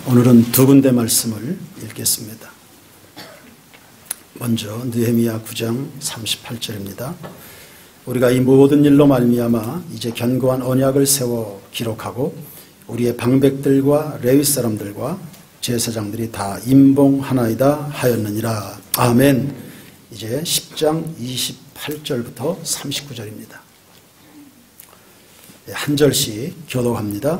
오늘은 두 군데 말씀을 읽겠습니다. 먼저 느헤미야 9장 38절입니다. 우리가 이 모든 일로 말미암아 이제 견고한 언약을 세워 기록하고 우리의 방백들과 레위 사람들과 제사장들이 다 임봉하나이다 하였느니라. 아멘. 이제 10장 28절부터 39절입니다. 한 절씩 교독합니다.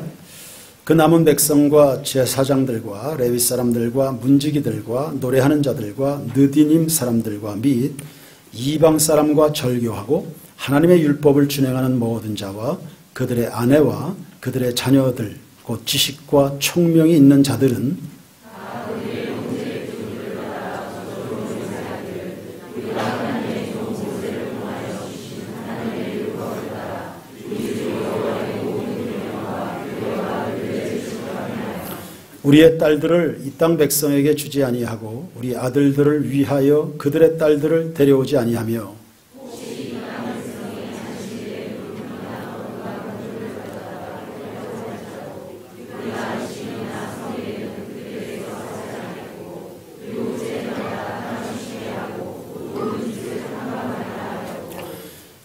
그 남은 백성과 제사장들과 레위 사람들과 문지기들과 노래하는 자들과 느디님 사람들과 및 이방 사람과 절교하고 하나님의 율법을 준행하는 모든 자와 그들의 아내와 그들의 자녀들 곧 지식과 총명이 있는 자들은 우리의 딸들을 이 땅 백성에게 주지 아니하고 우리 아들들을 위하여 그들의 딸들을 데려오지 아니하며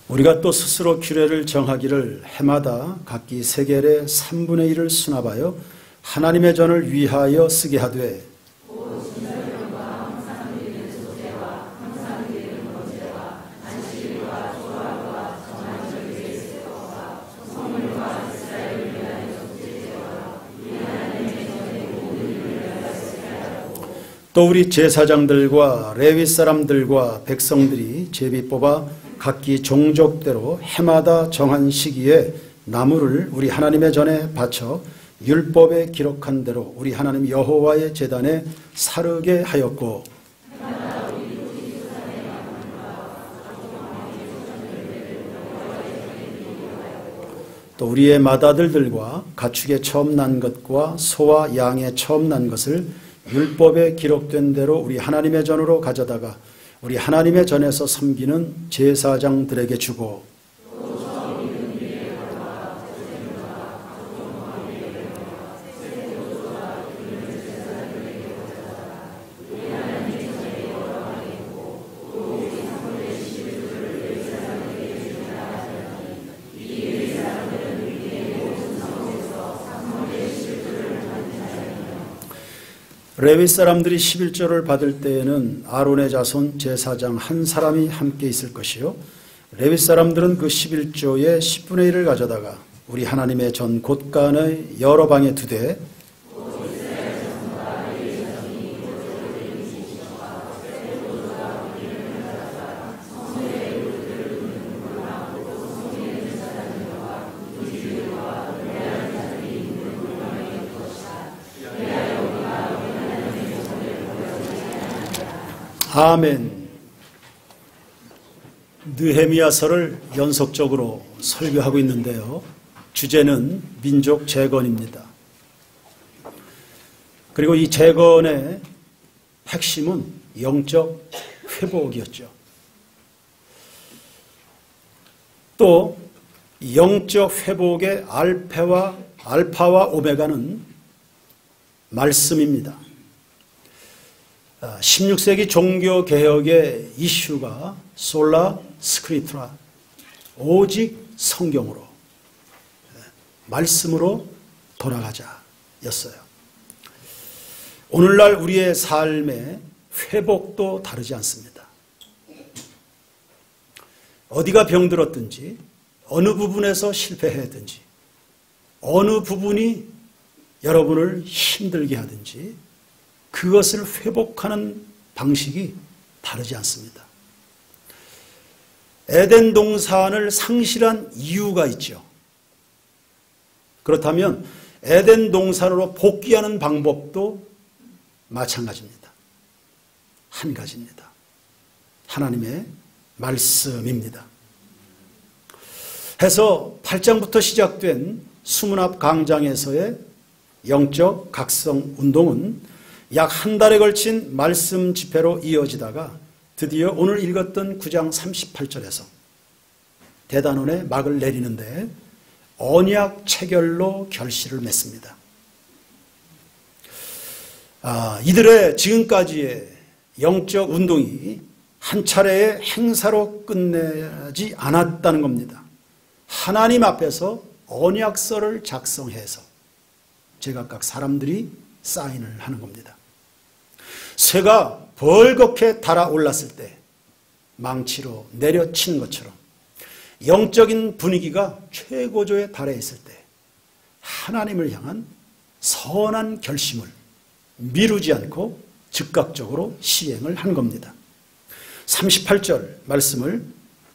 우리가 또 스스로 규례를 정하기를 해마다 각기 세겔의 3분의 1을 수납하여 하나님의 전을 위하여 쓰게 하되 또 우리 제사장들과 레위 사람들과 백성들이 제비 뽑아 각기 종족대로 해마다 정한 시기에 나무를 우리 하나님의 전에 바쳐 율법에 기록한 대로 우리 하나님 여호와의 제단에 사르게 하였고 또 우리의 맏아들들과 가축의 처음 난 것과 소와 양의 처음 난 것을 율법에 기록된 대로 우리 하나님의 전으로 가져다가 우리 하나님의 전에서 섬기는 제사장들에게 주고 레위 사람들이 11조를 받을 때에는 아론의 자손 제사장 한 사람이 함께 있을 것이요 레위 사람들은 그 11조의 10분의 1을 가져다가 우리 하나님의 전 곳간의 여러 방에 두되 아멘. 느헤미야서를 연속적으로 설교하고 있는데요. 주제는 민족 재건입니다. 그리고 이 재건의 핵심은 영적 회복이었죠. 또 영적 회복의 알파와 오메가는 말씀입니다. 16세기 종교개혁의 이슈가 솔라 스크립트라 오직 성경으로 말씀으로 돌아가자였어요. 오늘날 우리의 삶의 회복도 다르지 않습니다. 어디가 병들었든지 어느 부분에서 실패했든지 어느 부분이 여러분을 힘들게 하든지 그것을 회복하는 방식이 다르지 않습니다. 에덴 동산을 상실한 이유가 있죠. 그렇다면 에덴 동산으로 복귀하는 방법도 마찬가지입니다. 한 가지입니다. 하나님의 말씀입니다. 해서 8장부터 시작된 수문합 강장에서의 영적 각성 운동은 약 한 달에 걸친 말씀 집회로 이어지다가 드디어 오늘 읽었던 9장 38절에서 대단원의 막을 내리는데 언약 체결로 결실을 맺습니다. 이들의 지금까지의 영적 운동이 한 차례의 행사로 끝내지 않았다는 겁니다. 하나님 앞에서 언약서를 작성해서 제각각 사람들이 사인을 하는 겁니다. 새가 벌겋게 달아올랐을 때 망치로 내려친 것처럼 영적인 분위기가 최고조에 달해 있을 때 하나님을 향한 선한 결심을 미루지 않고 즉각적으로 시행을 한 겁니다. 38절 말씀을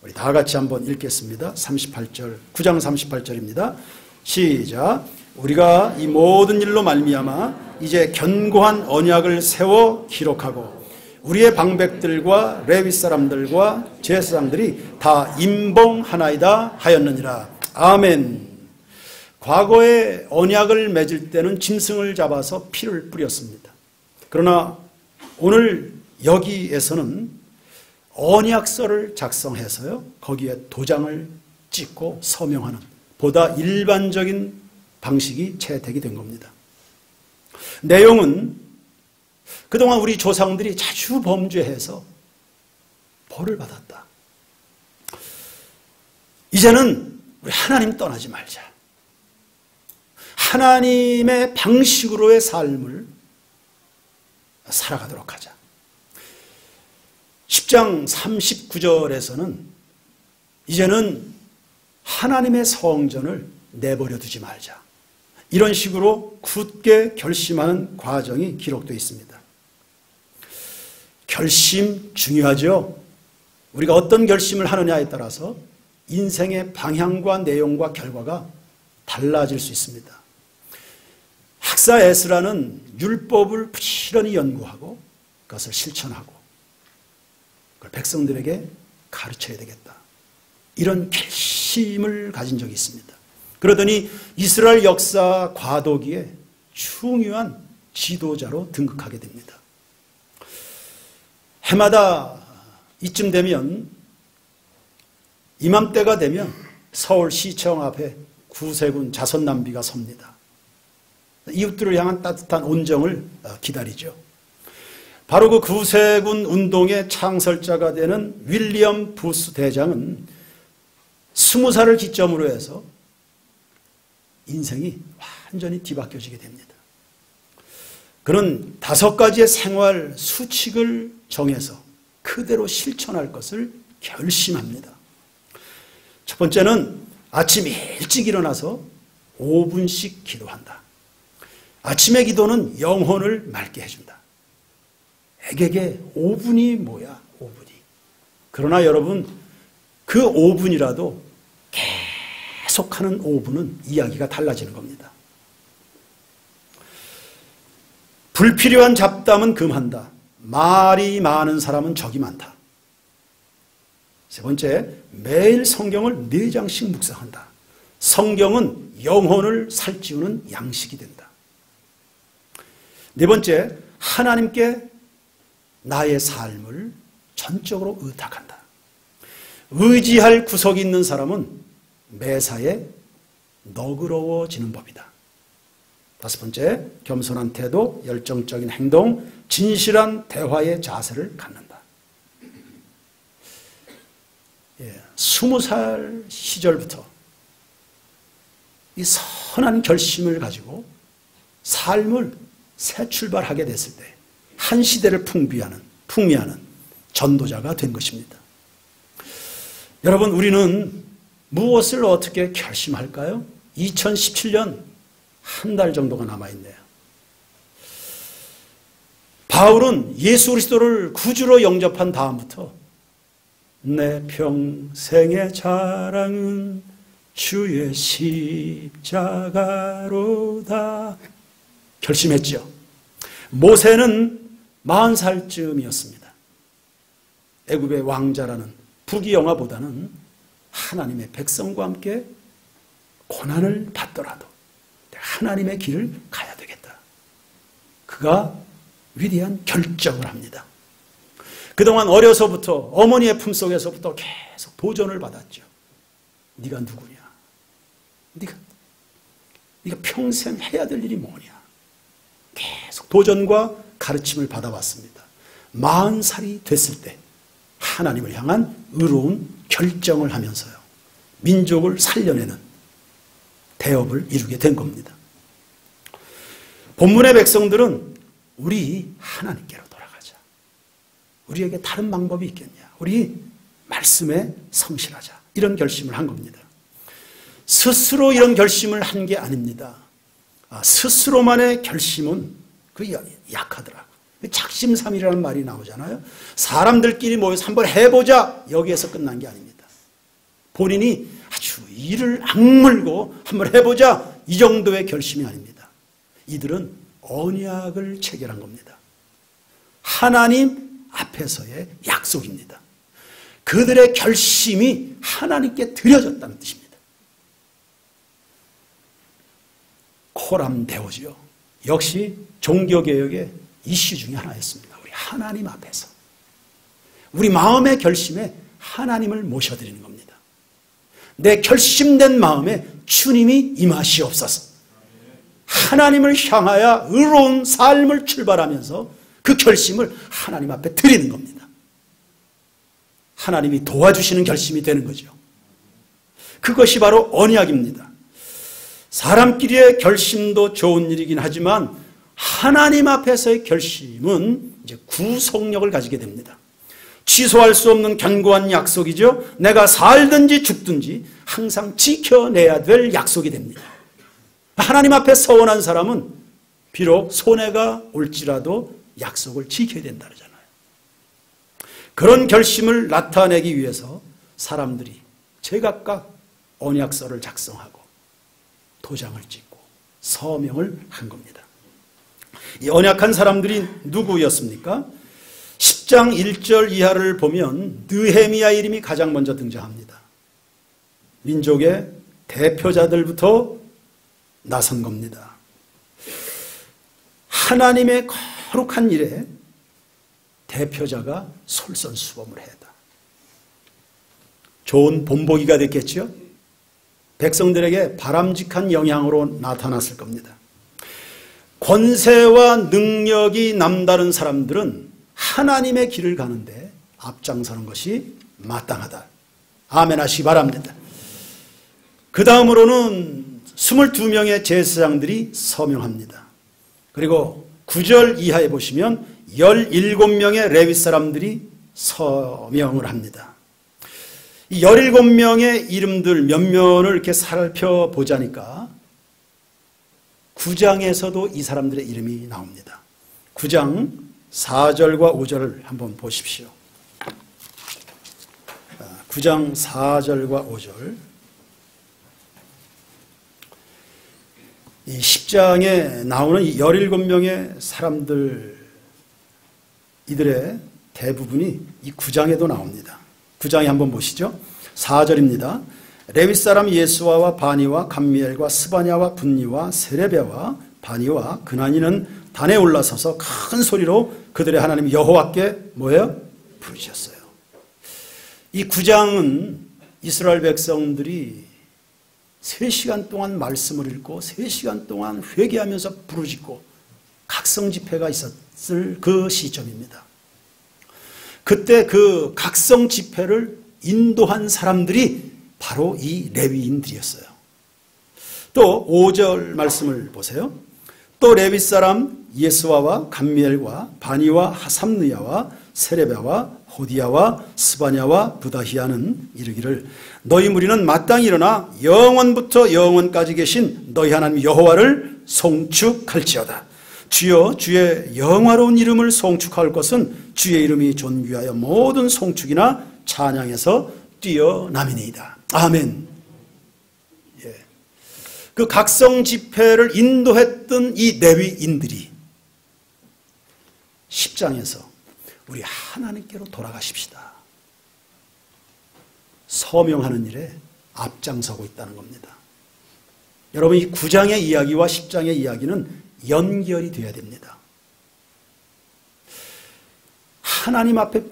우리 다 같이 한번 읽겠습니다. 38절, 9장 38절입니다. 시작. 우리가 이 모든 일로 말미암아 이제 견고한 언약을 세워 기록하고 우리의 방백들과 레위 사람들과 제사장들이 다 임봉하나이다 하였느니라. 아멘. 과거에 언약을 맺을 때는 짐승을 잡아서 피를 뿌렸습니다. 그러나 오늘 여기에서는 언약서를 작성해서요, 거기에 도장을 찍고 서명하는 보다 일반적인 방식이 채택이 된 겁니다. 내용은 그동안 우리 조상들이 자주 범죄해서 벌을 받았다. 이제는 우리 하나님 떠나지 말자. 하나님의 방식으로의 삶을 살아가도록 하자. 10장 39절에서는 이제는 하나님의 성전을 내버려 두지 말자. 이런 식으로 굳게 결심하는 과정이 기록되어 있습니다. 결심 중요하죠. 우리가 어떤 결심을 하느냐에 따라서 인생의 방향과 내용과 결과가 달라질 수 있습니다. 학사 에스라는 율법을 부지런히 연구하고 그것을 실천하고 그걸 백성들에게 가르쳐야 되겠다. 이런 결심을 가진 적이 있습니다. 그러더니 이스라엘 역사 과도기에 중요한 지도자로 등극하게 됩니다. 해마다 이쯤 되면 이맘때가 되면 서울시청 앞에 구세군 자선남비가 섭니다. 이웃들을 향한 따뜻한 온정을 기다리죠. 바로 그 구세군 운동의 창설자가 되는 윌리엄 부스 대장은 20살을 기점으로 해서 인생이 완전히 뒤바뀌어지게 됩니다. 그는 5가지의 생활 수칙을 정해서 그대로 실천할 것을 결심합니다. 첫 번째는 아침 일찍 일어나서 5분씩 기도한다. 아침의 기도는 영혼을 맑게 해준다. 에게게 5분이 뭐야, 5분이. 그러나 여러분, 그 5분이라도 계속하는 5분은 이야기가 달라지는 겁니다. 불필요한 잡담은 금한다. 말이 많은 사람은 적이 많다. 세 번째, 매일 성경을 4장씩 묵상한다. 성경은 영혼을 살찌우는 양식이 된다. 네 번째, 하나님께 나의 삶을 전적으로 의탁한다. 의지할 구석이 있는 사람은 매사에 너그러워지는 법이다. 5번째, 겸손한 태도, 열정적인 행동, 진실한 대화의 자세를 갖는다. 20살 시절부터 이 선한 결심을 가지고 삶을 새 출발하게 됐을 때 한 시대를 풍미하는 전도자가 된 것입니다. 여러분, 우리는 무엇을 어떻게 결심할까요? 2017년 한 달 정도가 남아있네요. 바울은 예수 그리스도를 구주로 영접한 다음부터 내 평생의 자랑은 주의 십자가로다 결심했죠. 모세는 40살쯤이었습니다. 애굽의 왕자라는 부귀영화보다는 하나님의 백성과 함께 고난을 받더라도 하나님의 길을 가야 되겠다. 그가 위대한 결정을 합니다. 그동안 어려서부터 어머니의 품속에서부터 계속 도전을 받았죠. 네가 누구냐? 네가 평생 해야 될 일이 뭐냐? 계속 도전과 가르침을 받아왔습니다. 40살이 됐을 때 하나님을 향한 의로운 결정을 하면서요, 민족을 살려내는 대업을 이루게 된 겁니다. 본문의 백성들은 우리 하나님께로 돌아가자. 우리에게 다른 방법이 있겠냐. 우리 말씀에 성실하자. 이런 결심을 한 겁니다. 스스로 이런 결심을 한 게 아닙니다. 스스로만의 결심은 그 약하더라. 작심삼일이라는 말이 나오잖아요. 사람들끼리 모여서 한번 해보자. 여기에서 끝난 게 아닙니다. 본인이 아주 이를 악물고 한번 해보자. 이 정도의 결심이 아닙니다. 이들은 언약을 체결한 겁니다. 하나님 앞에서의 약속입니다. 그들의 결심이 하나님께 드려졌다는 뜻입니다. 코람데오지요. 역시 종교개혁의 이슈 중에 하나였습니다. 우리 하나님 앞에서 우리 마음의 결심에 하나님을 모셔드리는 겁니다. 내 결심된 마음에 주님이 임하시옵소서. 하나님을 향하여 의로운 삶을 출발하면서 그 결심을 하나님 앞에 드리는 겁니다. 하나님이 도와주시는 결심이 되는 거죠. 그것이 바로 언약입니다. 사람끼리의 결심도 좋은 일이긴 하지만 하나님 앞에서의 결심은 이제 구속력을 가지게 됩니다. 취소할 수 없는 견고한 약속이죠. 내가 살든지 죽든지 항상 지켜내야 될 약속이 됩니다. 하나님 앞에 서원한 사람은 비록 손해가 올지라도 약속을 지켜야 된다 그러잖아요. 그런 결심을 나타내기 위해서 사람들이 제각각 언약서를 작성하고 도장을 찍고 서명을 한 겁니다. 이 언약한 사람들이 누구였습니까? 10장 1절 이하를 보면 느헤미야 이름이 가장 먼저 등장합니다. 민족의 대표자들부터 나선 겁니다. 하나님의 거룩한 일에 대표자가 솔선수범을 했다. 좋은 본보기가 됐겠죠? 백성들에게 바람직한 영향으로 나타났을 겁니다. 권세와 능력이 남다른 사람들은 하나님의 길을 가는데 앞장서는 것이 마땅하다. 아멘 하시기 바랍니다. 그 다음으로는 22명의 제사장들이 서명합니다. 그리고 9절 이하에 보시면 17명의 레위 사람들이 서명을 합니다. 이 17명의 이름들 몇몇을 이렇게 살펴보자니까 9장에서도 이 사람들의 이름이 나옵니다. 9장 4절과 5절을 한번 보십시오. 9장 4절과 5절. 이 10장에 나오는 이 17명의 사람들, 이들의 대부분이 이 9장에도 나옵니다. 9장에 한번 보시죠. 4절입니다. 레위 사람 예수아와 바니와 감미엘과 스바냐와 분니와 세레베와 바니와 그나니는 단에 올라서서 큰 소리로 그들의 하나님 여호와께 뭐예요? 부르셨어요. 이 9장은 이스라엘 백성들이 3시간 동안 말씀을 읽고 3시간 동안 회개하면서 부르짖고 각성 집회가 있었을 그 시점입니다. 그때 그 각성 집회를 인도한 사람들이 바로 이 레위인들이었어요. 또 5절 말씀을 보세요. 또 레위 사람 예스와와 감미엘과 바니와 하삼느야와 세레베와 호디야와 스바냐와 부다히야는 이르기를 너희 무리는 마땅히 일어나 영원부터 영원까지 계신 너희 하나님 여호와를 송축할지어다. 주여 주의 영화로운 이름을 송축할 것은 주의 이름이 존귀하여 모든 송축이나 찬양에서 뛰어남이니이다. 아멘. 예. 그 각성 집회를 인도했던 이 레위인들이 10장에서 우리 하나님께로 돌아가십시다. 서명하는 일에 앞장서고 있다는 겁니다. 여러분, 이 9장의 이야기와 10장의 이야기는 연결이 되어야 됩니다. 하나님 앞에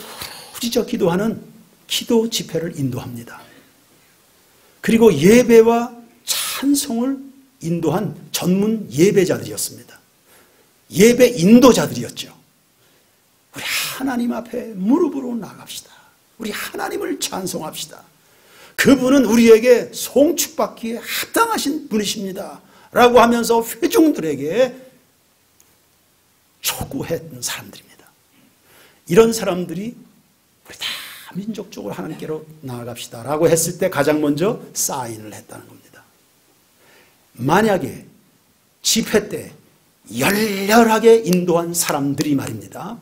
부르짖어 기도하는 기도 집회를 인도합니다. 그리고 예배와 찬송을 인도한 전문 예배자들이었습니다. 예배 인도자들이었죠. 우리 하나님 앞에 무릎으로 나갑시다. 우리 하나님을 찬송합시다. 그분은 우리에게 송축받기에 합당하신 분이십니다. 라고 하면서 회중들에게 촉구했던 사람들입니다. 이런 사람들이 우리 다 민족적으로 하나님께로 나아갑시다 라고 했을 때 가장 먼저 사인을 했다는 겁니다. 만약에 집회 때 열렬하게 인도한 사람들이 말입니다.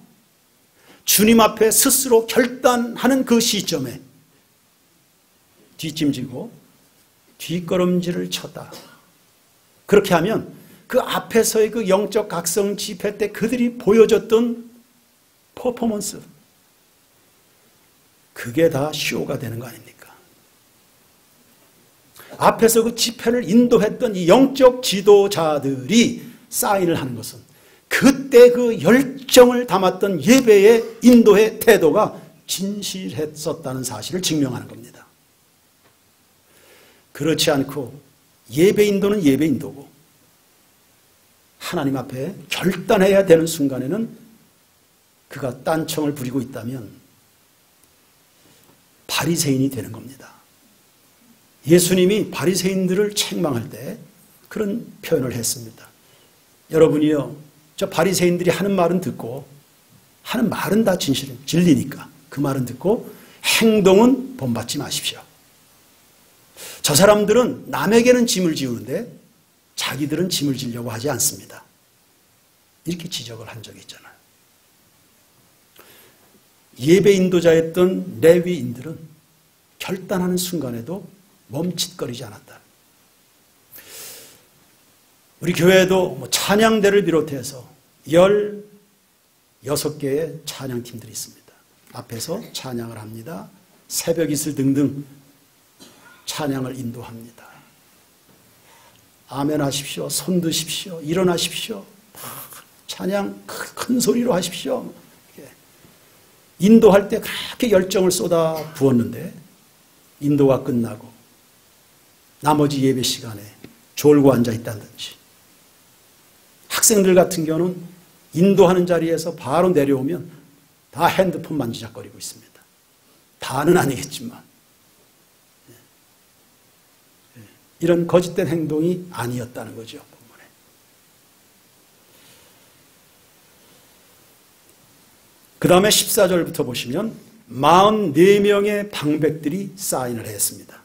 주님 앞에 스스로 결단하는 그 시점에 뒷짐지고 뒷걸음질을 쳤다. 그렇게 하면 그 앞에서의 그 영적 각성 집회 때 그들이 보여줬던 퍼포먼스, 그게 다 쇼가 되는 거 아닙니까? 앞에서 그 집회를 인도했던 이 영적 지도자들이 사인을 하는 것은 그때 그 열정을 담았던 예배의 인도의 태도가 진실했었다는 사실을 증명하는 겁니다. 그렇지 않고 예배 인도는 예배 인도고 하나님 앞에 결단해야 되는 순간에는 그가 딴청을 부리고 있다면 바리새인이 되는 겁니다. 예수님이 바리새인들을 책망할 때 그런 표현을 했습니다. 여러분이요, 저 바리새인들이 하는 말은 듣고, 하는 말은 다 진리니까 그 말은 듣고 행동은 본받지 마십시오. 저 사람들은 남에게는 짐을 지우는데 자기들은 짐을 지려고 하지 않습니다. 이렇게 지적을 한 적이 있잖아요. 예배 인도자였던 레위인들은 결단하는 순간에도 멈칫거리지 않았다. 우리 교회에도 찬양대를 비롯해서 16개의 찬양팀들이 있습니다. 앞에서 찬양을 합니다. 새벽 이슬 등등 찬양을 인도합니다. 아멘 하십시오. 손 드십시오. 일어나십시오. 찬양 큰 소리로 하십시오. 인도할 때 그렇게 열정을 쏟아 부었는데 인도가 끝나고 나머지 예배 시간에 졸고 앉아 있다든지, 학생들 같은 경우는 인도하는 자리에서 바로 내려오면 다 핸드폰 만지작거리고 있습니다. 다는 아니겠지만 이런 거짓된 행동이 아니었다는 거죠. 본문에. 그 다음에 14절부터 보시면 44명의 방백들이 사인을 했습니다.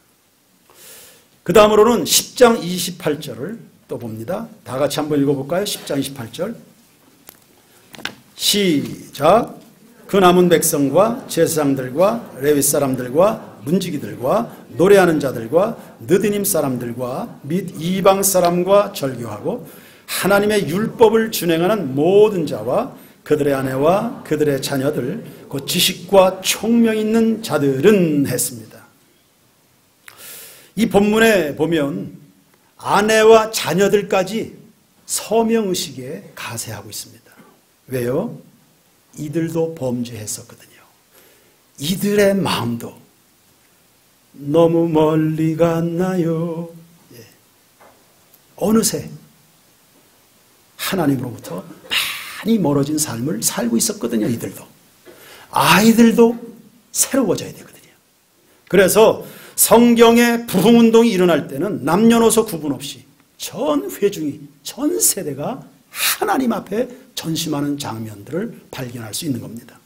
그 다음으로는 10장 28절을 또 봅니다. 다 같이 한번 읽어볼까요? 10장 28절. 시작. 그 남은 백성과 제사장들과 레위 사람들과 문지기들과 노래하는 자들과 느디님 사람들과 및 이방 사람과 절교하고 하나님의 율법을 준행하는 모든 자와 그들의 아내와 그들의 자녀들 곧 지식과 총명 있는 자들은 했습니다. 이 본문에 보면 아내와 자녀들까지 서명의식에 가세하고 있습니다. 왜요? 이들도 범죄했었거든요. 이들의 마음도 너무 멀리 갔나요? 예. 어느새 하나님으로부터 많이 멀어진 삶을 살고 있었거든요. 이들도. 아이들도 새로워져야 되거든요. 그래서 성경의 부흥운동이 일어날 때는 남녀노소 구분 없이 전 회중이, 전 세대가 하나님 앞에 전심하는 장면들을 발견할 수 있는 겁니다.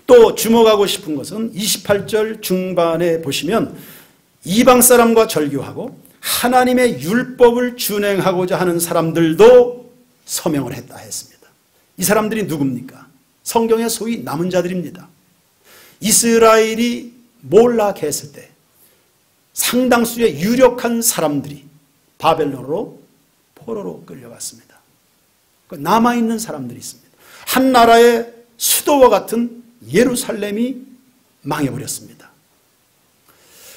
또 주목하고 싶은 것은 28절 중반에 보시면 이방 사람과 절교하고 하나님의 율법을 준행하고자 하는 사람들도 서명을 했다 했습니다. 이 사람들이 누굽니까? 성경의 소위 남은 자들입니다. 이스라엘이 몰락했을 때 상당수의 유력한 사람들이 바벨론으로 포로로 끌려갔습니다. 남아있는 사람들이 있습니다. 한 나라의 수도와 같은 예루살렘이 망해버렸습니다.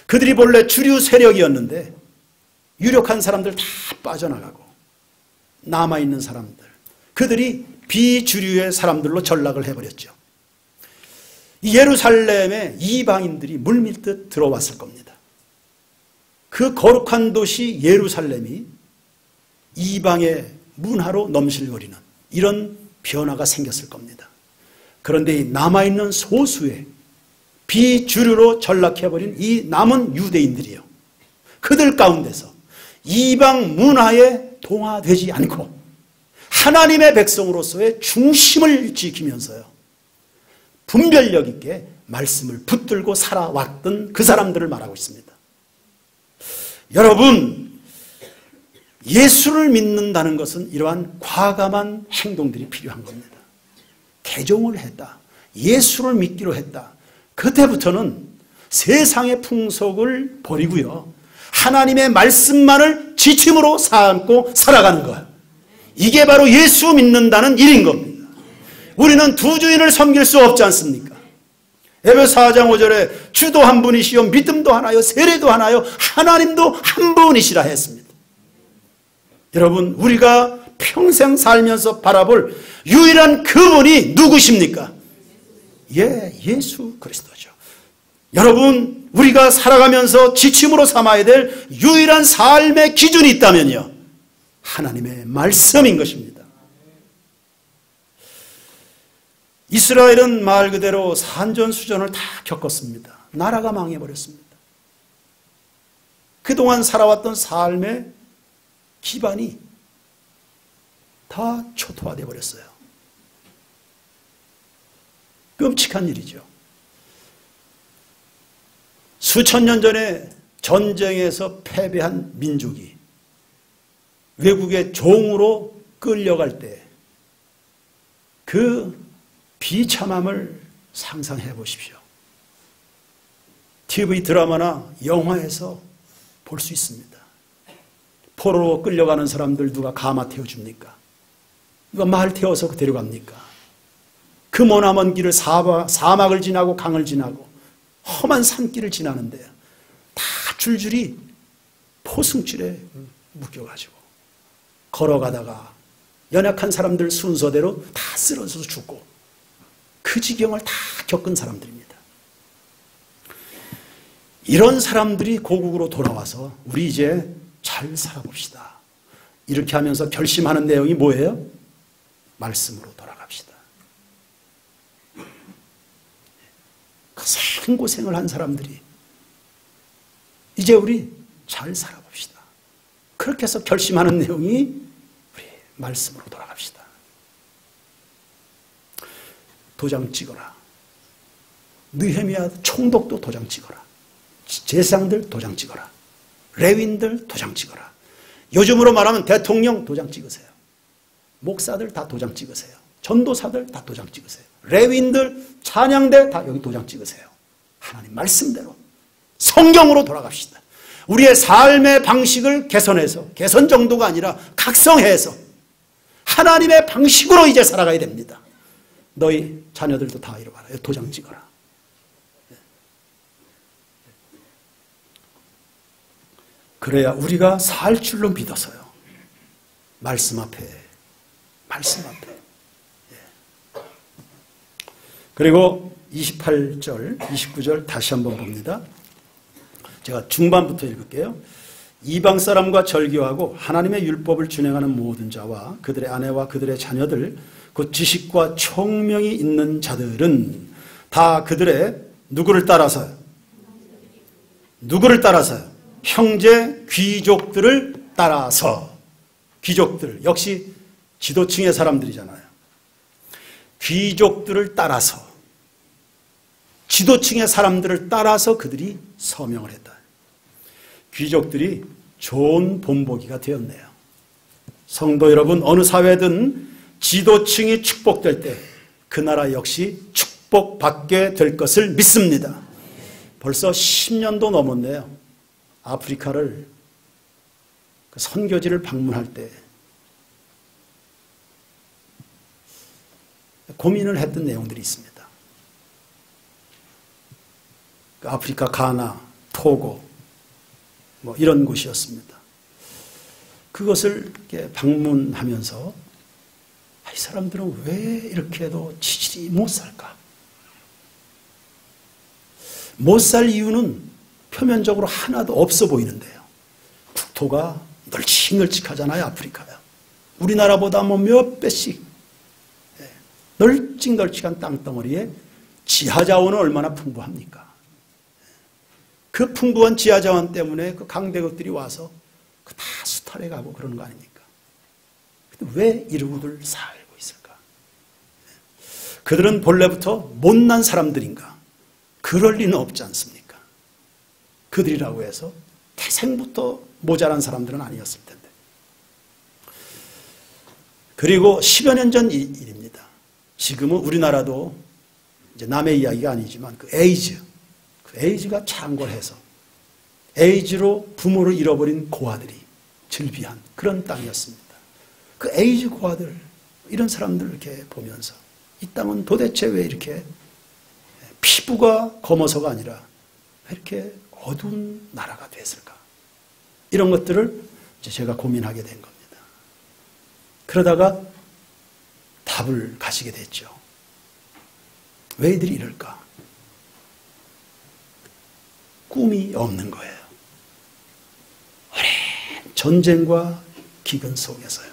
그들이 본래 주류 세력이었는데 유력한 사람들 다 빠져나가고 남아있는 사람들, 그들이 비주류의 사람들로 전락을 해버렸죠. 이 예루살렘에 이방인들이 물밀듯 들어왔을 겁니다. 그 거룩한 도시 예루살렘이 이방의 문화로 넘실거리는 이런 변화가 생겼을 겁니다. 그런데 이 남아있는 소수의 비주류로 전락해버린 이 남은 유대인들이요, 그들 가운데서 이방 문화에 동화되지 않고 하나님의 백성으로서의 중심을 지키면서요, 분별력 있게 말씀을 붙들고 살아왔던 그 사람들을 말하고 있습니다. 여러분, 예수를 믿는다는 것은 이러한 과감한 행동들이 필요한 겁니다. 개종을 했다, 예수를 믿기로 했다, 그때부터는 세상의 풍속을 버리고요, 하나님의 말씀만을 지침으로 삼고 살아가는 거예요. 이게 바로 예수 믿는다는 일인 겁니다. 우리는 두 주인을 섬길 수 없지 않습니까? 에베소 4장 5절에 주도 한 분이시요 믿음도 하나요 세례도 하나요 하나님도 한 분이시라 했습니다. 여러분, 우리가 평생 살면서 바라볼 유일한 그분이 누구십니까? 예수 그리스도죠. 여러분, 우리가 살아가면서 지침으로 삼아야 될 유일한 삶의 기준이 있다면요, 하나님의 말씀인 것입니다. 이스라엘은 말 그대로 산전수전을 다 겪었습니다. 나라가 망해버렸습니다. 그동안 살아왔던 삶의 기반이 다 초토화되어 버렸어요. 끔찍한 일이죠. 수천 년 전에 전쟁에서 패배한 민족이 외국의 종으로 끌려갈 때 그 비참함을 상상해 보십시오. TV 드라마나 영화에서 볼 수 있습니다. 포로로 끌려가는 사람들 누가 가마 태워줍니까? 누가 말 태워서 데려갑니까? 그 머나먼 길을 사막을 지나고 강을 지나고 험한 산길을 지나는데 다 줄줄이 포승줄에 묶여가지고 걸어가다가 연약한 사람들 순서대로 다 쓰러져서 죽고, 그 지경을 다 겪은 사람들입니다. 이런 사람들이 고국으로 돌아와서 우리 이제 잘 살아봅시다, 이렇게 하면서 결심하는 내용이 뭐예요? 말씀으로 돌아갑시다. 그 생고생을 한 사람들이 이제 우리 잘 살아봅시다, 그렇게 해서 결심하는 내용이 우리 말씀으로 돌아갑시다. 도장 찍어라. 느헤미야 총독도 도장 찍어라. 제사장들 도장 찍어라. 레위인들 도장 찍어라. 요즘으로 말하면 대통령 도장 찍으세요. 목사들 다 도장 찍으세요. 전도사들 다 도장 찍으세요. 레위인들, 찬양대 다 여기 도장 찍으세요. 하나님 말씀대로 성경으로 돌아갑시다. 우리의 삶의 방식을 개선해서, 개선 정도가 아니라 각성해서 하나님의 방식으로 이제 살아가야 됩니다. 너희 자녀들도 다 이리 와라. 도장 찍어라. 그래야 우리가 살 줄로 믿어서요, 말씀 앞에. 그리고 28절, 29절 다시 한번 봅니다. 제가 중반부터 읽을게요. 이방 사람과 절교하고 하나님의 율법을 준행하는 모든 자와 그들의 아내와 그들의 자녀들, 곧 지식과 총명이 있는 자들은 다 그들의 누구를 따라서요? 형제 귀족들을 따라서. 귀족들 역시 지도층의 사람들이잖아요. 귀족들을 따라서, 지도층의 사람들을 따라서 그들이 서명을 했다. 귀족들이 좋은 본보기가 되었네요. 성도 여러분, 어느 사회든 지도층이 축복될 때 그 나라 역시 축복받게 될 것을 믿습니다. 벌써 10년도 넘었네요. 아프리카를 선교지를 방문할 때 고민을 했던 내용들이 있습니다. 아프리카 가나, 토고 뭐 이런 곳이었습니다. 그것을 이렇게 방문하면서 이 사람들은 왜 이렇게 해도 지질이 못 살까? 못 살 이유는 표면적으로 하나도 없어 보이는데요. 국토가 널찍널찍하잖아요, 아프리카요. 우리나라보다 뭐 몇 배씩 널찍널찍한 땅덩어리에 지하자원은 얼마나 풍부합니까? 그 풍부한 지하자원 때문에 그 강대국들이 와서 그 다 수탈해 가고 그러는 거 아닙니까? 근데 왜 이러고들 살고 있을까? 그들은 본래부터 못난 사람들인가? 그럴 리는 없지 않습니까? 그들이라고 해서 태생부터 모자란 사람들은 아니었을 텐데. 그리고 10여 년 전 일입니다. 지금은 우리나라도 이제 남의 이야기가 아니지만 그 에이즈가 창궐해서 에이즈로 부모를 잃어버린 고아들이 즐비한 그런 땅이었습니다. 그 에이즈 고아들, 이런 사람들을 이렇게 보면서 이 땅은 도대체 왜 이렇게 피부가 검어서가 아니라 왜 이렇게 어두운 나라가 됐을까? 이런 것들을 이제 제가 고민하게 된 겁니다. 그러다가 답을 가지게 됐죠. 왜 이들이 이럴까? 꿈이 없는 거예요. 오랜 전쟁과 기근 속에서요.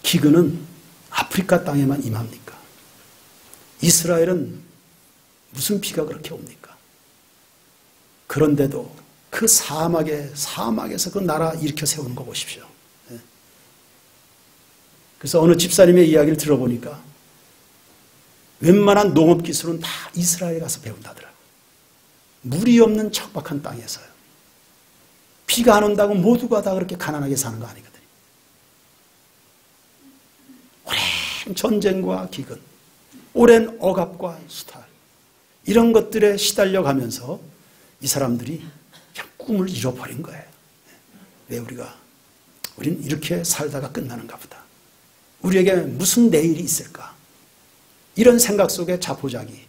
기근은 아프리카 땅에만 임합니까? 이스라엘은 무슨 비가 그렇게 옵니까? 그런데도 그 사막에서 그 나라 일으켜 세우는 거 보십시오. 그래서 어느 집사님의 이야기를 들어보니까 웬만한 농업 기술은 다 이스라엘에 가서 배운다더라. 물이 없는 척박한 땅에서요. 비가 안 온다고 모두가 다 그렇게 가난하게 사는 거 아니거든요. 오랜 전쟁과 기근, 오랜 억압과 수탈, 이런 것들에 시달려 가면서 이 사람들이 그냥 꿈을 잃어버린 거예요. 왜 우린 이렇게 살다가 끝나는가 보다. 우리에게 무슨 내일이 있을까? 이런 생각 속에 자포자기.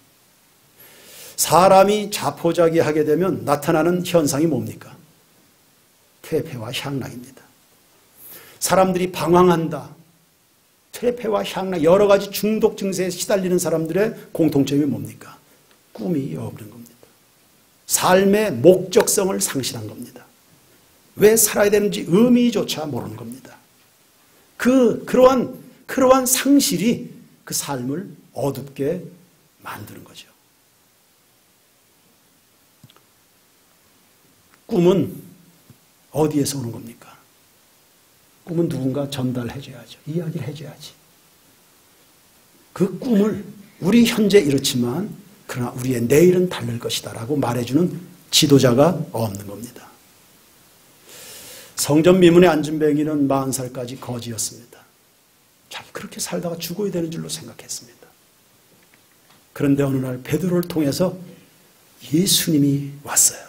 사람이 자포자기 하게 되면 나타나는 현상이 뭡니까? 퇴폐와 향락입니다. 사람들이 방황한다. 퇴폐와 향락, 여러 가지 중독 증세에 시달리는 사람들의 공통점이 뭡니까? 꿈이 없는 겁니다. 삶의 목적성을 상실한 겁니다. 왜 살아야 되는지 의미조차 모르는 겁니다. 그러한 상실이 그 삶을 어둡게 만드는 거죠. 꿈은 어디에서 오는 겁니까? 꿈은 누군가 전달해줘야죠. 이야기를 해줘야지. 그 꿈을 우리 현재 이렇지만 그러나 우리의 내일은 다를 것이다 라고 말해주는 지도자가 없는 겁니다. 성전 미문의 안진뱅이는 40살까지 거지였습니다. 자기 그렇게 살다가 죽어야 되는 줄로 생각했습니다. 그런데 어느 날 베드로를 통해서 예수님이 왔어요.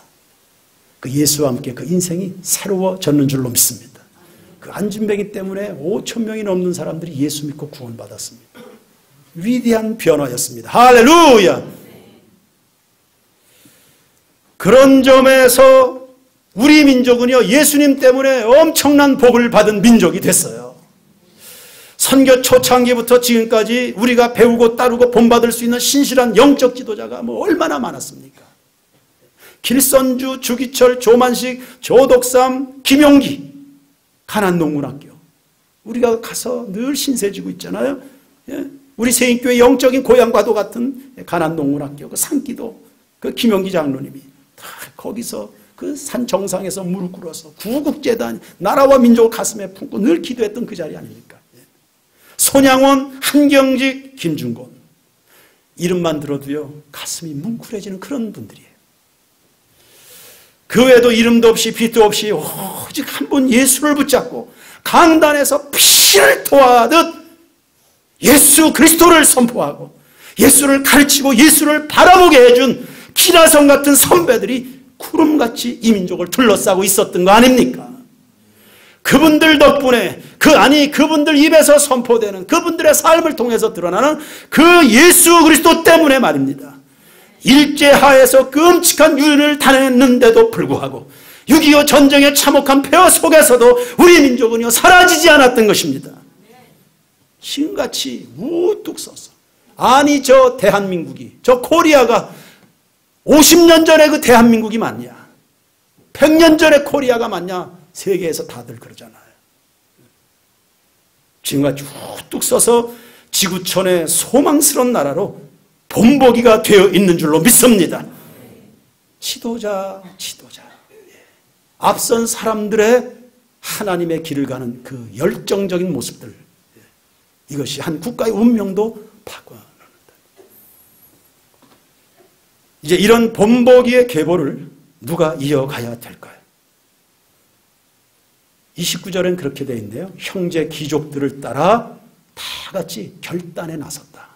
그 예수와 함께 그 인생이 새로워졌는 줄로 믿습니다. 그 안진뱅이 때문에 5,000명이 넘는 사람들이 예수 믿고 구원받았습니다. 위대한 변화였습니다. 할렐루야! 그런 점에서 우리 민족은요, 예수님 때문에 엄청난 복을 받은 민족이 됐어요. 선교 초창기부터 지금까지 우리가 배우고 따르고 본받을 수 있는 신실한 영적 지도자가 얼마나 많았습니까? 길선주, 주기철, 조만식, 조덕삼, 김용기, 가난농문학교. 우리가 가서 늘 신세지고 있잖아요. 우리 세인교회 영적인 고향과도 같은 가난농문학교, 그 산기도, 그 김용기 장로님이 다 거기서 그 산 정상에서 무릎 꿇어서 구국재단, 나라와 민족을 가슴에 품고 늘 기도했던 그 자리 아닙니까? 손양원, 한경직, 김준곤. 이름만 들어도요, 가슴이 뭉클해지는 그런 분들이에요. 그 외에도 이름도 없이 빛도 없이 오직 한 분 예수를 붙잡고 강단에서 피를 토하듯 예수 그리스도를 선포하고 예수를 가르치고 예수를 바라보게 해준 기라성 같은 선배들이 구름같이 이 민족을 둘러싸고 있었던 거 아닙니까? 그분들 덕분에 그분들 입에서 선포되는 그분들의 삶을 통해서 드러나는 그 예수 그리스도 때문에 말입니다. 일제하에서 끔찍한 유린을 당했는데도 불구하고 6.25 전쟁의 참혹한 폐허 속에서도 우리 민족은요 사라지지 않았던 것입니다. 지금같이 우뚝 서서 아니 저 대한민국이 저 코리아가 50년 전에 그 대한민국이 맞냐? 100년 전에 코리아가 맞냐? 세계에서 다들 그러잖아요. 지금같이 우뚝 서서 지구촌의 소망스러운 나라로 본보기가 되어 있는 줄로 믿습니다. 지도자. 앞선 사람들의 하나님의 길을 가는 그 열정적인 모습들, 이것이 한 국가의 운명도 바꿔놓는다. 이제 이런 본보기의 계보를 누가 이어가야 될까요? 29절엔 그렇게 되어 있는데요. 형제 귀족들을 따라 다 같이 결단에 나섰다.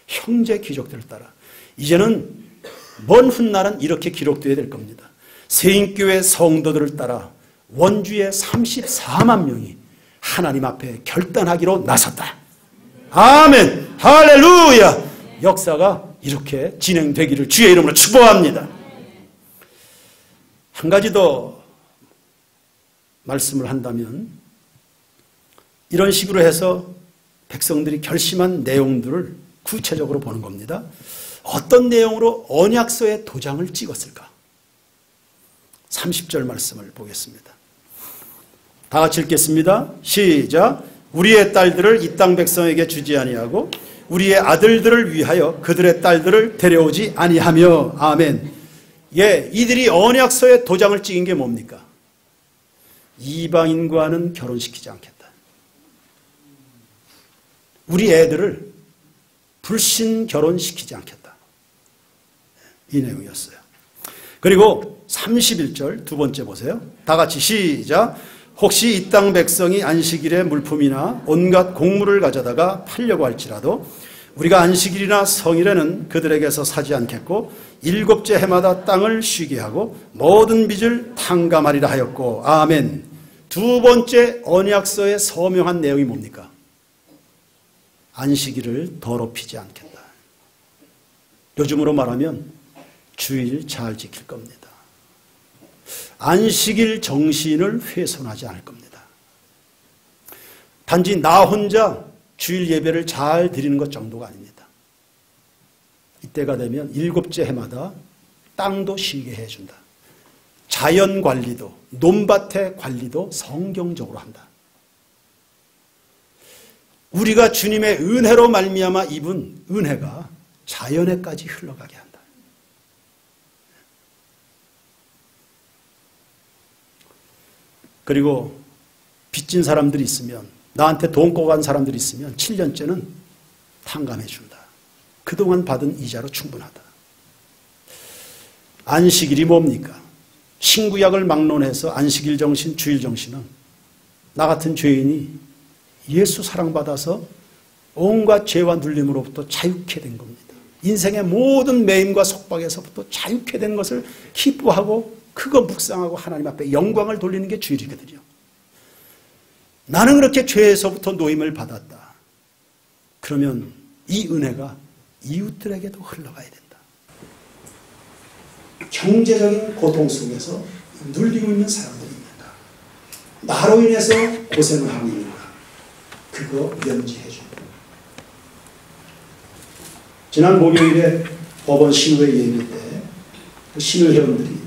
형제 귀족들을 따라. 이제는 먼 훗날은 이렇게 기록되어야 될 겁니다. 세인교회 성도들을 따라 원주의 34만 명이 하나님 앞에 결단하기로 나섰다. 아멘, 할렐루야. 역사가 이렇게 진행되기를 주의 이름으로 축복합니다. 한 가지 더 말씀을 한다면, 이런 식으로 해서 백성들이 결심한 내용들을 구체적으로 보는 겁니다. 어떤 내용으로 언약서에 도장을 찍었을까? 30절 말씀을 보겠습니다. 다 같이 읽겠습니다. 시작. 우리의 딸들을 이 땅 백성에게 주지 아니하고 우리의 아들들을 위하여 그들의 딸들을 데려오지 아니하며. 아멘. 예, 이들이 언약서에 도장을 찍은 게 뭡니까? 이방인과는 결혼시키지 않겠다. 우리 애들을 불신 결혼시키지 않겠다. 이 내용이었어요. 그리고 31절 두 번째 보세요. 다 같이 시작. 혹시 이 땅 백성이 안식일에 물품이나 온갖 곡물을 가져다가 팔려고 할지라도 우리가 안식일이나 성일에는 그들에게서 사지 않겠고 일곱째 해마다 땅을 쉬게 하고 모든 빚을 탕감하리라 하였고. 아멘. 두 번째 언약서에 서명한 내용이 뭡니까? 안식일을 더럽히지 않겠다. 요즘으로 말하면 주일 잘 지킬 겁니다. 안식일 정신을 훼손하지 않을 겁니다. 단지 나 혼자 주일 예배를 잘 드리는 것 정도가 아닙니다. 이때가 되면 일곱째 해마다 땅도 쉬게 해준다. 자연 관리도, 논밭의 관리도 성경적으로 한다. 우리가 주님의 은혜로 말미암아 입은 은혜가 자연에까지 흘러가게 한다. 그리고 빚진 사람들이 있으면, 나한테 돈 꼬간 사람들이 있으면 7년째는 탕감해 준다. 그동안 받은 이자로 충분하다. 안식일이 뭡니까? 신구약을 막론해서 안식일 정신, 주일 정신은 나 같은 죄인이 예수 사랑받아서 온갖 죄와 눌림으로부터 자유케 된 겁니다. 인생의 모든 매임과 속박에서부터 자유케 된 것을 기뻐하고 그거 묵상하고 하나님 앞에 영광을 돌리는 게 주일이거든요. 나는 그렇게 죄에서부터 노임을 받았다. 그러면 이 은혜가 이웃들에게도 흘러가야 된다. 경제적인 고통 속에서 눌리고 있는 사람들이 있는가? 나로 인해서 고생을 하고 있는가? 그거 면제해 줍니다. 지난 목요일에 법원 신우회 예배 때 그 신우 회원들이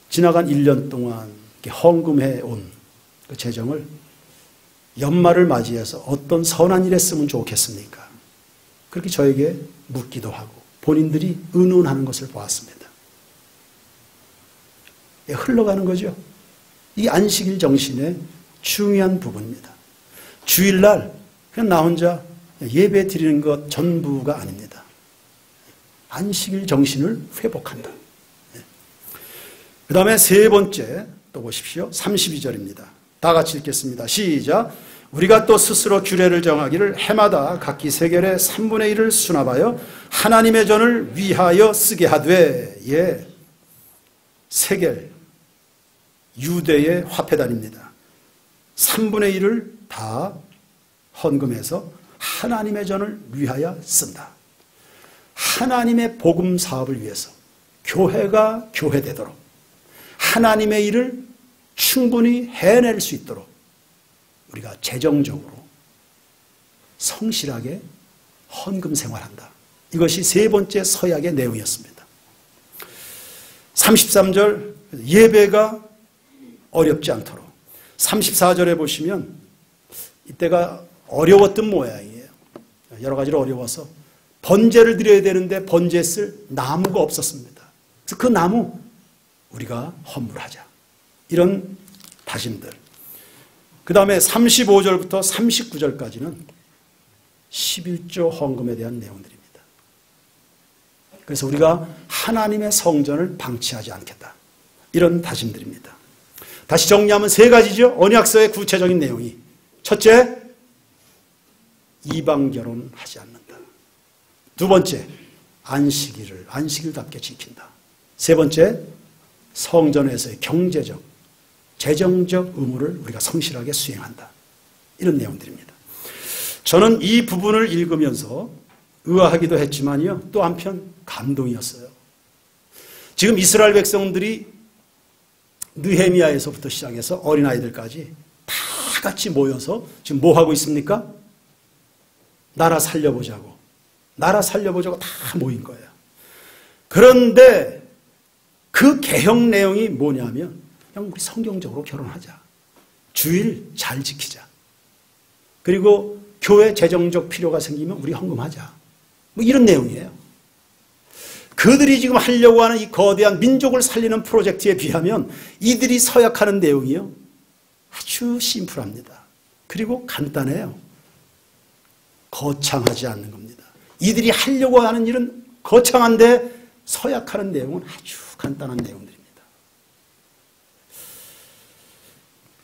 지나간 1년 동안 헌금해 온 그 재정을 연말을 맞이해서 어떤 선한 일에 쓰면 좋겠습니까? 그렇게 저에게 묻기도 하고 본인들이 의논하는 것을 보았습니다. 흘러가는 거죠. 이 안식일 정신의 중요한 부분입니다. 주일날 그냥 나 혼자 예배 드리는 것 전부가 아닙니다. 안식일 정신을 회복한다. 그 다음에 세 번째 또 보십시오. 32절입니다. 다 같이 읽겠습니다. 시작. 우리가 또 스스로 규례를 정하기를 해마다 각기 세겔의 3분의 1을 수납하여 하나님의 전을 위하여 쓰게 하되. 예, 세겔 유대의 화폐단입니다. 3분의 1을 다 헌금해서 하나님의 전을 위하여 쓴다. 하나님의 복음 사업을 위해서 교회가 교회되도록 하나님의 일을 충분히 해낼 수 있도록 우리가 재정적으로 성실하게 헌금 생활한다. 이것이 세 번째 서약의 내용이었습니다. 33절 예배가 어렵지 않도록. 34절에 보시면 이때가 어려웠던 모양이에요. 여러 가지로 어려워서 번제를 드려야 되는데 번제에 쓸 나무가 없었습니다. 그래서 그 나무 우리가 헌물하자. 이런 다짐들. 그 다음에 35절부터 39절까지는 11조 헌금에 대한 내용들입니다. 그래서 우리가 하나님의 성전을 방치하지 않겠다. 이런 다짐들입니다. 다시 정리하면 세 가지죠. 언약서의 구체적인 내용이. 첫째, 이방 결혼하지 않는다. 두 번째, 안식일답게 지킨다. 세 번째, 성전에서의 경제적, 재정적 의무를 우리가 성실하게 수행한다. 이런 내용들입니다. 저는 이 부분을 읽으면서 의아하기도 했지만요, 또 한편 감동이었어요. 지금 이스라엘 백성들이 느헤미야에서부터 시작해서 어린아이들까지 다 같이 모여서 지금 뭐 하고 있습니까? 나라 살려보자고 다 모인 거예요. 그런데 그 개혁 내용이 뭐냐면 그냥 우리 성경적으로 결혼하자. 주일 잘 지키자. 그리고 교회 재정적 필요가 생기면 우리 헌금하자. 뭐 이런 내용이에요. 그들이 지금 하려고 하는 이 거대한 민족을 살리는 프로젝트에 비하면 이들이 서약하는 내용이요, 아주 심플합니다. 그리고 간단해요. 거창하지 않는 겁니다. 이들이 하려고 하는 일은 거창한데 서약하는 내용은 아주 간단한 내용들입니다.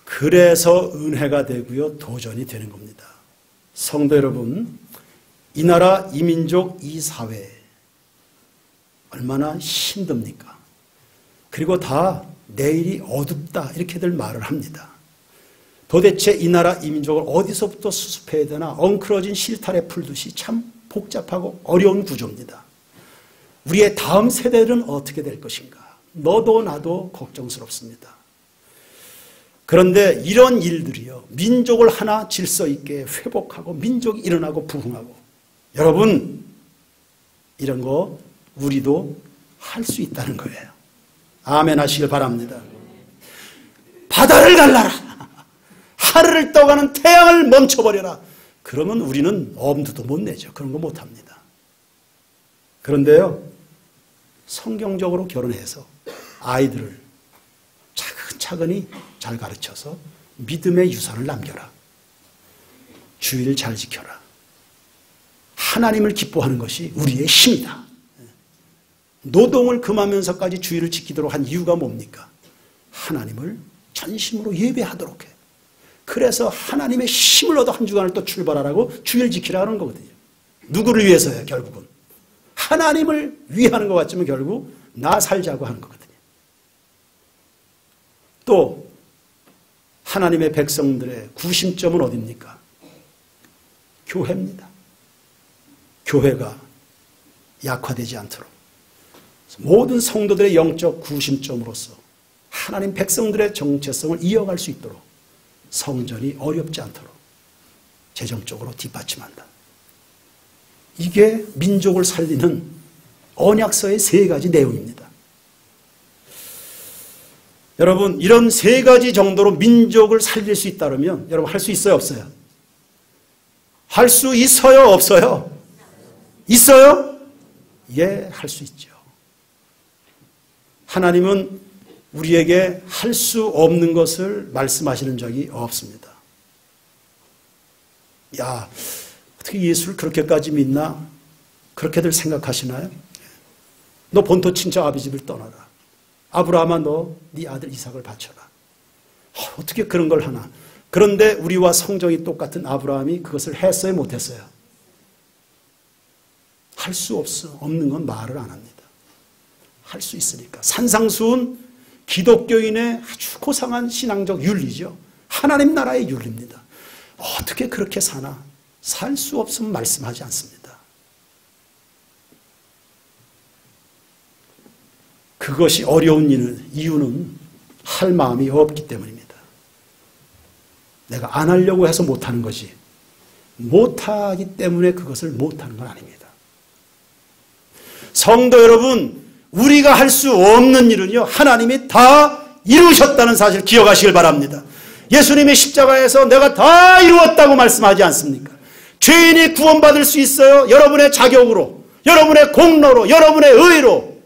그래서 은혜가 되고요, 도전이 되는 겁니다. 성도 여러분, 이 나라, 이 민족, 이 사회 얼마나 힘듭니까? 그리고 다 내일이 어둡다 이렇게들 말을 합니다. 도대체 이 나라, 이 민족을 어디서부터 수습해야 되나 엉클어진 실타래 풀듯이 참 복잡하고 어려운 구조입니다. 우리의 다음 세대들은 어떻게 될 것인가? 너도 나도 걱정스럽습니다. 그런데 이런 일들이요, 민족을 하나 질서 있게 회복하고 민족이 일어나고 부흥하고, 여러분 이런 거 우리도 할 수 있다는 거예요. 아멘 하시길 바랍니다. 바다를 갈라라. 하늘을 떠가는 태양을 멈춰버려라. 그러면 우리는 엄두도 못 내죠. 그런 거 못합니다. 그런데요, 성경적으로 결혼해서 아이들을 차근차근히 잘 가르쳐서 믿음의 유산을 남겨라. 주의를 잘 지켜라. 하나님을 기뻐하는 것이 우리의 힘이다. 노동을 금하면서까지 주의를 지키도록 한 이유가 뭡니까? 하나님을 전심으로 예배하도록 해. 그래서 하나님의 힘을 얻어 한 주간을 또 출발하라고 주의를 지키라는 거거든요. 누구를 위해서요? 결국은 하나님을 위하는 것 같지만 결국 나 살자고 하는 거거든요. 또 하나님의 백성들의 구심점은 어디입니까? 교회입니다. 교회가 약화되지 않도록 모든 성도들의 영적 구심점으로서 하나님 백성들의 정체성을 이어갈 수 있도록 성전이 어렵지 않도록 재정적으로 뒷받침한다. 이게 민족을 살리는 언약서의 세 가지 내용입니다. 여러분, 이런 세 가지 정도로 민족을 살릴 수 있다면 여러분 할 수 있어요, 없어요? 할 수 있어요, 없어요? 있어요? 예, 할 수 있죠. 하나님은 우리에게 할 수 없는 것을 말씀하시는 적이 없습니다. 야, 어떻게 예수를 그렇게까지 믿나? 그렇게들 생각하시나요? 너 본토 친척 아비 집을 떠나라. 아브라함아, 너 네 아들 이삭을 바쳐라. 어떻게 그런 걸 하나? 그런데 우리와 성정이 똑같은 아브라함이 그것을 했어요, 못했어요? 할 수 없는 건 말을 안 합니다. 할 수 있으니까. 산상수훈 기독교인의 아주 고상한 신앙적 윤리죠. 하나님 나라의 윤리입니다. 어떻게 그렇게 사나? 살 수 없으면 말씀하지 않습니다. 그것이 어려운 이유는 할 마음이 없기 때문입니다. 내가 안 하려고 해서 못하는 것이, 못하기 때문에 그것을 못하는 건 아닙니다. 성도 여러분, 우리가 할 수 없는 일은요, 하나님이 다 이루셨다는 사실 기억하시길 바랍니다. 예수님이 십자가에서 내가 다 이루었다고 말씀하지 않습니까? 죄인이 구원받을 수 있어요. 여러분의 자격으로, 여러분의 공로로, 여러분의 의로,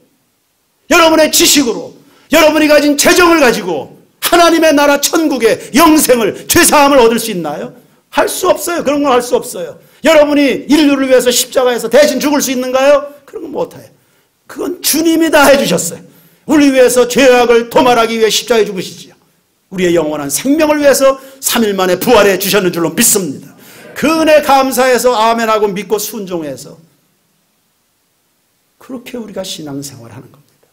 여러분의 지식으로, 여러분이 가진 재정을 가지고 하나님의 나라 천국의 영생을, 죄사함을 얻을 수 있나요? 할 수 없어요. 그런 건 할 수 없어요. 여러분이 인류를 위해서 십자가에서 대신 죽을 수 있는가요? 그런 건 못해요. 그건 주님이 다 해주셨어요. 우리 위해서 죄악을 도말하기 위해 십자가에 죽으시지요. 우리의 영원한 생명을 위해서 3일 만에 부활해 주셨는 줄로 믿습니다. 그 은혜 감사해서 아멘하고 믿고 순종해서 그렇게 우리가 신앙생활하는 겁니다.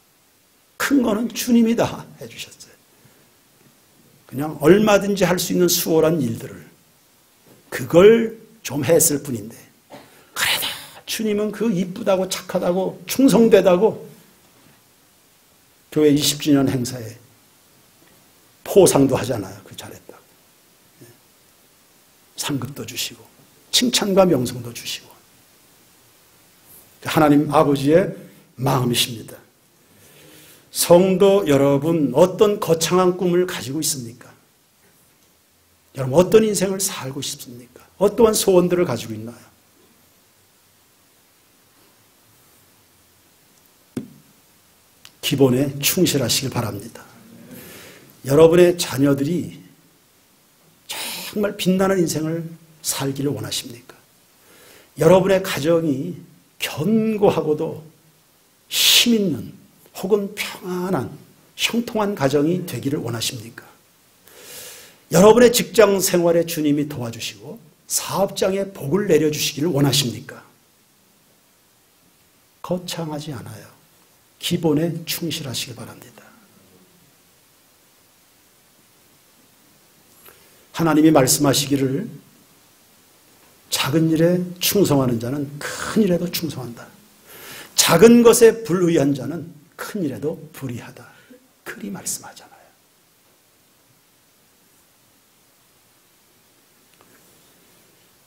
큰 거는 주님이 다 해주셨어요. 그냥 얼마든지 할 수 있는 수월한 일들을 그걸 좀 했을 뿐인데, 그래도 주님은 그 이쁘다고 착하다고 충성되다고 교회 20주년 행사에 포상도 하잖아요. 그 잘했다고. 상급도 주시고 칭찬과 명성도 주시고. 하나님 아버지의 마음이십니다. 성도 여러분, 어떤 거창한 꿈을 가지고 있습니까? 여러분, 어떤 인생을 살고 싶습니까? 어떠한 소원들을 가지고 있나요? 기본에 충실하시길 바랍니다. 여러분의 자녀들이 정말 빛나는 인생을 살기를 원하십니까? 여러분의 가정이 견고하고도 힘있는 혹은 평안한 형통한 가정이 되기를 원하십니까? 여러분의 직장 생활에 주님이 도와주시고 사업장에 복을 내려주시기를 원하십니까? 거창하지 않아요. 기본에 충실하시길 바랍니다. 하나님이 말씀하시기를 작은 일에 충성하는 자는 큰 일에도 충성한다. 작은 것에 불의한 자는 큰 일에도 불의하다. 그리 말씀하잖아요.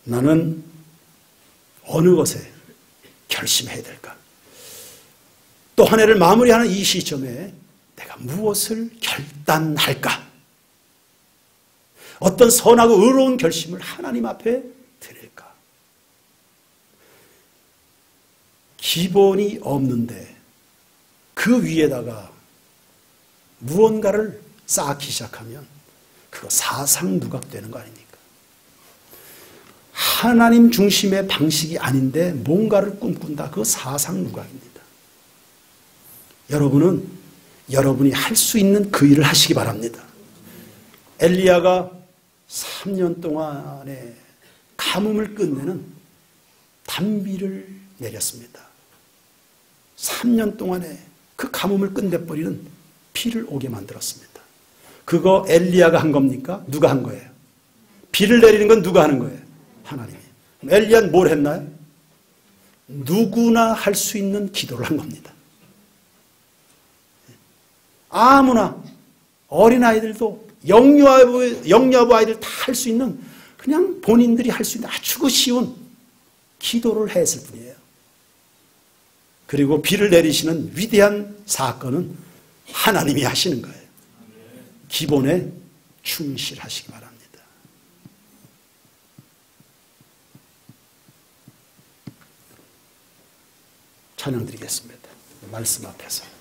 나는 어느 것에 결심해야 될까? 또 한 해를 마무리하는 이 시점에 내가 무엇을 결단할까? 어떤 선하고 의로운 결심을 하나님 앞에 드릴까? 기본이 없는데 그 위에다가 무언가를 쌓기 시작하면 그거 사상누각되는 거 아닙니까? 하나님 중심의 방식이 아닌데 뭔가를 꿈꾼다. 그거 사상누각입니다. 여러분은 여러분이 할 수 있는 그 일을 하시기 바랍니다. 엘리야가 3년 동안에 가뭄을 끝내는 단비를 내렸습니다. 3년 동안에 그 가뭄을 끝내버리는 비를 오게 만들었습니다. 그거 엘리야가 한 겁니까? 누가 한 거예요? 비를 내리는 건 누가 하는 거예요? 하나님이. 엘리야는 뭘 했나요? 누구나 할 수 있는 기도를 한 겁니다. 아무나, 어린아이들도 영유아부 아이들 다 할 수 있는, 그냥 본인들이 할 수 있는 아주 그 쉬운 기도를 했을 뿐이에요. 그리고 비를 내리시는 위대한 사건은 하나님이 하시는 거예요. 기본에 충실하시기 바랍니다. 찬양 드리겠습니다. 말씀 앞에서.